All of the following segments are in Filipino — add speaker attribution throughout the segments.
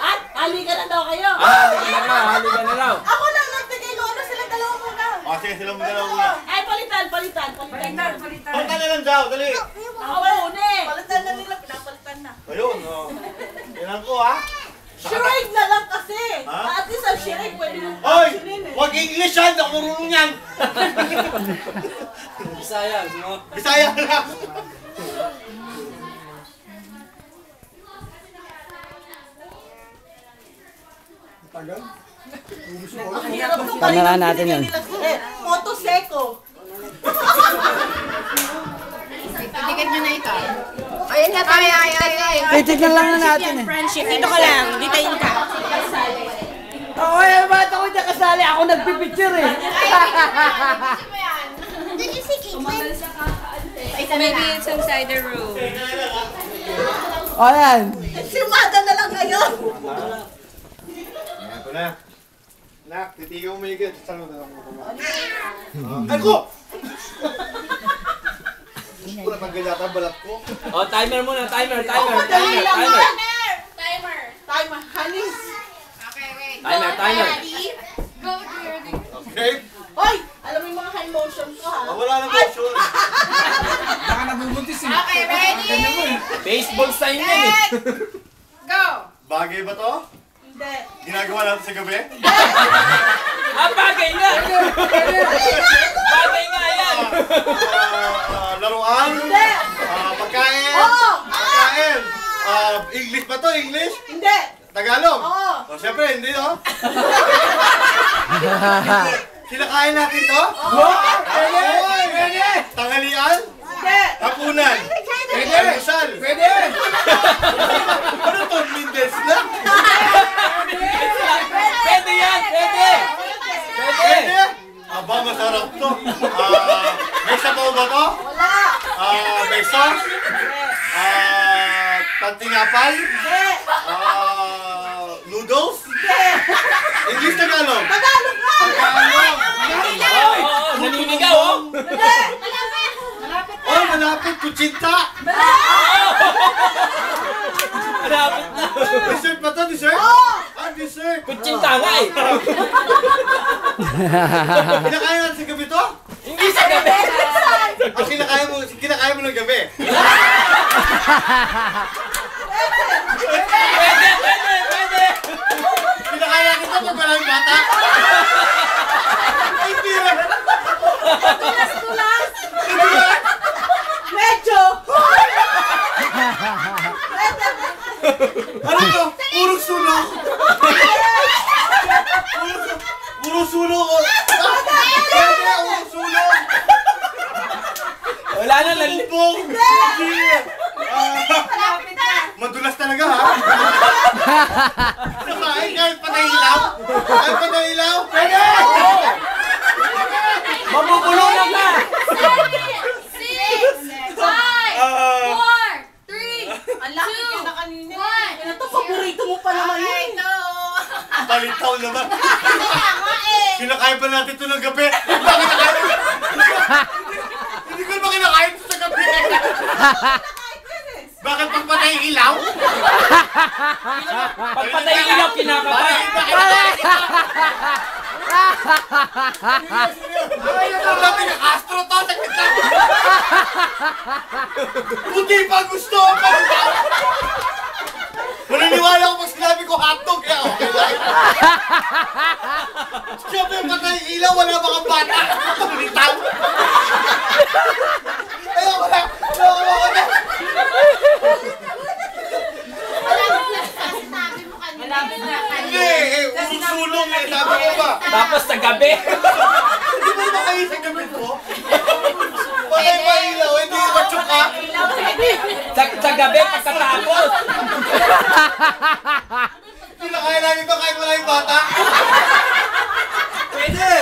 Speaker 1: At halika na daw kayo.
Speaker 2: Halika na raw.
Speaker 1: Ako na nagtigay ko. Ano sila dalawa muna?
Speaker 3: Sige, sila dalawa muna.
Speaker 1: Ay, palitan.
Speaker 3: Palitan na lang daw, dali.
Speaker 1: Ako muna eh. Palitan na nila. Pinapalitan na.
Speaker 3: Ayun, Tingnan ko, ha?
Speaker 1: Charade na lang kasi. At least ang charade pwede nang
Speaker 3: Hoy!
Speaker 1: actionin eh.
Speaker 3: Huwag English yan! Ako marunong yan!
Speaker 2: Bisaya, mo.
Speaker 3: Bisaya lang!
Speaker 4: Tagal.
Speaker 1: Ang hirap nung
Speaker 5: Kamera natin yun.
Speaker 1: Moto Seco.
Speaker 6: Titikit nyo na ito. Ayun na tayo, ay.
Speaker 5: Titignan lang na natin eh.
Speaker 6: Friendship, dito ka lang. Ditayin ka.
Speaker 5: Oo, ba't ako dyan kasali? Ako nagpipicture eh.
Speaker 6: Did you see Caitlyn? Maybe it's inside the room.
Speaker 5: O yan.
Speaker 1: Simada na lang ngayon.
Speaker 3: Ito na. Nak, titigaw mo higit. Saan mo na lang mo? Ako! Wala pang ganyata, balat ko.
Speaker 2: Oh, timer muna, timer.
Speaker 1: Madali lang yan. Timer. Honey.
Speaker 6: Okay, wait.
Speaker 2: Timer.
Speaker 6: Ready? Go, ready.
Speaker 3: Okay?
Speaker 1: Hoy! Alam mo yung mga hand motions ko ha?
Speaker 3: Wala na motion.
Speaker 4: Baka nabubuntis eh.
Speaker 6: Okay, ready?
Speaker 2: Baseball sign yan eh.
Speaker 6: Go!
Speaker 3: Bagay ba to?
Speaker 1: Hindi.
Speaker 3: Ginagawa natin sa gabi?
Speaker 2: Bagay nga! Bagay nga yan!
Speaker 3: Laruan?
Speaker 1: Hindi.
Speaker 3: Pagkain?
Speaker 1: Oo.
Speaker 3: Pagkain? English ba to? English?
Speaker 1: Hindi.
Speaker 3: Tagalog?
Speaker 1: Oo.
Speaker 3: Siyempre, hindi no? Kinakain natin to?
Speaker 4: Pwede!
Speaker 3: Tanghalian?
Speaker 1: Hindi.
Speaker 3: Hapunan?
Speaker 4: Pwede!
Speaker 3: Almusal?
Speaker 4: Pwede!
Speaker 3: Ano to? Mindes na?
Speaker 2: Pwede yan! Pwede!
Speaker 3: Pwede? Aba, masarap to. May sabaw ba to?
Speaker 1: Wala.
Speaker 3: May sauce? Pantinapay?
Speaker 1: Hindi.
Speaker 3: Noodles?
Speaker 1: Hindi.
Speaker 3: English Tagalog?
Speaker 1: Tagalog nga.
Speaker 3: Tagalog?
Speaker 2: Oo, naninigaw oh!
Speaker 1: Hindi.
Speaker 3: Oh, malapit. Kutsinta?
Speaker 2: Malapit na!
Speaker 3: Dessert ba to? Dessert?
Speaker 1: Oo.
Speaker 3: Dessert.
Speaker 2: Kutsinta nga eh!
Speaker 3: Kinakain natin sa gabi to?
Speaker 2: Hindi sa gabi!
Speaker 3: Kinakain mo ng gabi?
Speaker 2: Pwede!
Speaker 3: Kinakain natin to pag maraming bata? Hindi lang.
Speaker 1: Tulas. Medyo.
Speaker 3: Ano to? Puro sunog. Puro sunog. Pwede, puro sunog.
Speaker 2: Wala na lang!
Speaker 3: Bubong. Hindi.
Speaker 1: Malapit na.
Speaker 3: Madulas talaga ha? Nakain kahit patay ilaw? Kahit patay ilaw? Pwede!
Speaker 2: Mabubulungan ka!
Speaker 6: 6, 5, 4, 3,
Speaker 1: Ang laki ka na kanina.
Speaker 6: 1.
Speaker 1: Ito, paborito mo pa naman yun.
Speaker 3: Palitaw naman. Kinakain pa natin ito ng gabi. Bakit kinakain? Hindi ko naman kinakain ito sa gabi. Bakit pagpatay ilaw?
Speaker 2: Pagpatay yung ilaw, kinakapay!
Speaker 3: Ang dami ng astro to sa kita. Hindi pa gusto ako. Maniniwala ko pag sinabi ko hotdog. Kaya okay lang. Siyempre patay ilaw, wala mga bata. Pagulitaw. Ayoko na. Hindi, usulong eh. Sabi ko ba?
Speaker 2: Tapos sa gabi!
Speaker 3: Hindi mo naman kayo sa gabi ko? Patay pa ilaw, hindi ba tsuka?
Speaker 2: Sa gabi pagkatapos!
Speaker 3: Kinakain namin ito kahit wala yung bata. Pwede!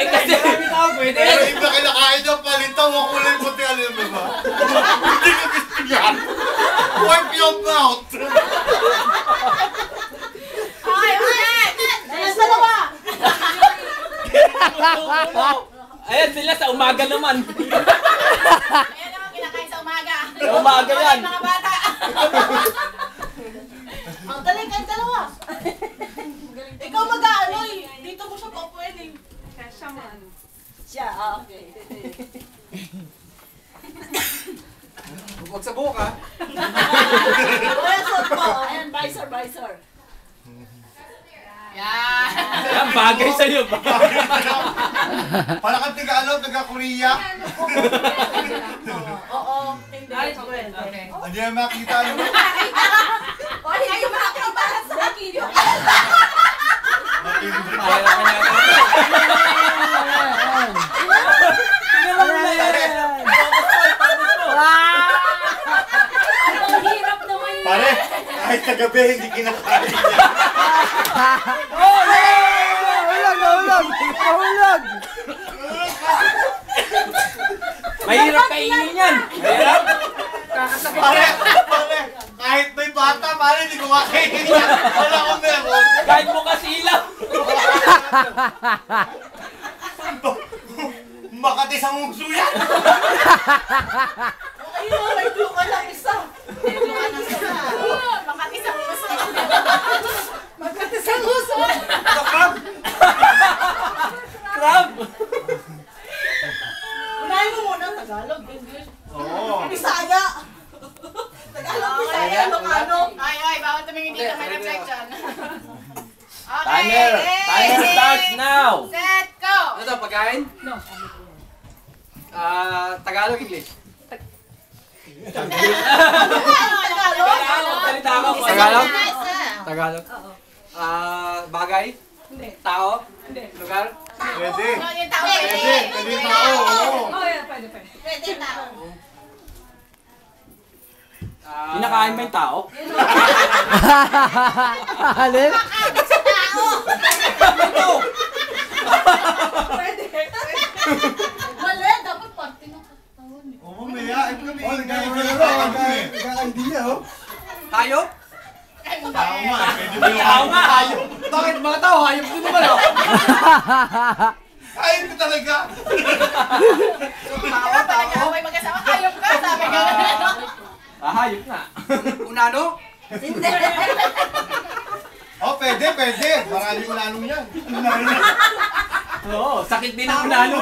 Speaker 2: Eh kasi... Pwede!
Speaker 3: Pero iba kinakain yung palitaw, makulay puti, alam mo ba? Hindi ko gusto yan. Wipe your mouth!
Speaker 6: Okay, ulit!
Speaker 1: Ayan, dalawa.
Speaker 2: Ayan sila sa umaga naman!
Speaker 6: Ayan naman, kinakain sa umaga.
Speaker 2: Sa umaga yan!
Speaker 6: Mga bata.
Speaker 1: Ang Siya, okay.
Speaker 4: Huwag sa buhok, ha?
Speaker 1: Ayan, suot mo. Ayan, visor.
Speaker 6: Yan.
Speaker 2: Yan, bagay sa'yo.
Speaker 3: Para kang taga-Korea.
Speaker 1: Oo, hindi.
Speaker 6: Okay.
Speaker 3: Hindi na makita ano.
Speaker 1: O, hindi makakita sa akin yun.
Speaker 2: Mahirap ka na.
Speaker 1: Ang hirap naman yun.
Speaker 3: Pare, kahit sa gabi hindi kinakain niya.
Speaker 5: Nahulog!
Speaker 2: Mahirap kainin yan. Mahirap.
Speaker 3: Pare, kahit may bata, pare, hindi ko makainin niya. Wala akong meron.
Speaker 2: Kahit mo kasilaw.
Speaker 3: Makati sa mungso yan.
Speaker 1: Ayun, may clue ka lang isa.
Speaker 6: Makatisang gusto.
Speaker 1: Magkatisang gusto.
Speaker 2: Crab.
Speaker 1: Unahin mo muna Tagalog, English.
Speaker 3: Oo.
Speaker 1: Bisaya. Tagalog, Bisaya, Ilocano.
Speaker 6: Ay, bawal tumingin dito, may reflection. Okay.
Speaker 2: Timer. Timer starts now.
Speaker 6: Set, go!
Speaker 4: Ano to, pagkain? No. Tagalog, English.
Speaker 1: Tagalog.
Speaker 2: Salita ka mo.
Speaker 4: Tagalog?
Speaker 6: Isa.
Speaker 4: Tagalog. Bagay? Hindi. Tao? Hindi. Lugar?
Speaker 3: Pwede.
Speaker 6: No, yung tao
Speaker 3: Pwede. Pwede tao. Oo.
Speaker 1: Pwede tao.
Speaker 2: Kinakain ba yung tao?
Speaker 5: Alin?
Speaker 1: Pwede. Mali, dapat parte ng katawan.
Speaker 3: Oo, mamaya. Ito kami.
Speaker 4: Kaka-idea, oh. Hayop?
Speaker 3: Tao nga. Pwede ba yung
Speaker 2: Tao nga.
Speaker 3: hayop?
Speaker 4: Bakit mga tao, hayop din naman, oh.
Speaker 3: Hayop ko talaga.
Speaker 6: Tao talaga, may mag-asawa. Hayop ka, sabi ka.
Speaker 2: Hayop nga.
Speaker 4: Unano?
Speaker 1: Hindi.
Speaker 3: Oh, pwede. Maraming unanong yan.
Speaker 2: Oo, sakit din ang unano.